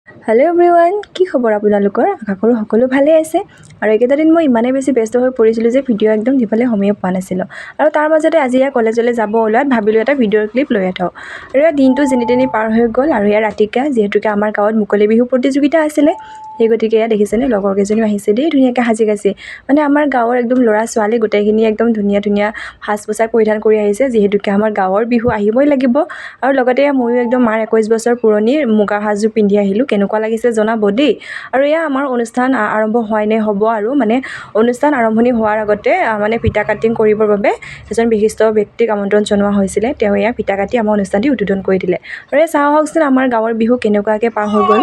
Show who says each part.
Speaker 1: Hello' everyone, কি খবৰ আপোনালোকৰ? আশা কৰোঁ সকলো ভালে আছে। আৰু এইকেইটা দিন মই ইমানেই বেছি ব্যস্ত হৈ পৰিছিলোঁ যে ভিডিঅ' একদম দিবলৈ সময়ে পোৱা নাছিলোঁ। আৰু তাৰ মাজতে আজি ইয়াৰ কলেজলৈ যাব ওলোৱাত ভাবিলোঁ এটা ভিডিঅ'ৰ ক্লিপ লৈ থওঁ। আৰু ইয়াৰ দিনটো যেনি তেনি পাৰ হৈ গ'ল আৰু ইয়াৰ ৰাতিকা যিহেতুকে আমাৰ গাঁৱত মুকলি বিহু প্ৰতিযোগিতা আছিলে, সেই গতিকে ইয়াত দেখিছেনে লগৰ কেইজনীও আহিছে দেই ধুনীয়াকৈ সাজি কাচি। মানে আমাৰ গাঁৱৰ একদম ল'ৰা ছোৱালী গোটেইখিনি একদম ধুনীয়া ধুনীয়া সাজ পোছাক পৰিধান কৰি আহিছে, যিহেতুকে আমাৰ গাঁৱৰ বিহু আহিবই লাগিব। আৰু লগতে ময়ো একদম মাৰ 21 বছৰ পুৰণি মুগাৰ সাজযোৰ পিন্ধি আহিলোঁ। কেনেকুৱা লাগিছে জনাব দেই। আৰু এয়া আমাৰ অনুষ্ঠান আৰম্ভ হোৱাই নে হ'ব আৰু মানে অনুষ্ঠান আৰম্ভণি হোৱাৰ আগতে মানে ফিতা কাটিং কৰিবৰ বাবে এজন বিশিষ্ট ব্যক্তিক আমন্ত্ৰণ জনোৱা হৈছিলে। তেওঁ এয়া ফিতা কাটি আমাৰ অনুষ্ঠানটি উদ্বোধন কৰি দিলে। আৰু এই চাহ হওকচোন আমাৰ গাঁৱৰ বিহু কেনেকুৱাকৈ পাৰ হৈ গ'ল।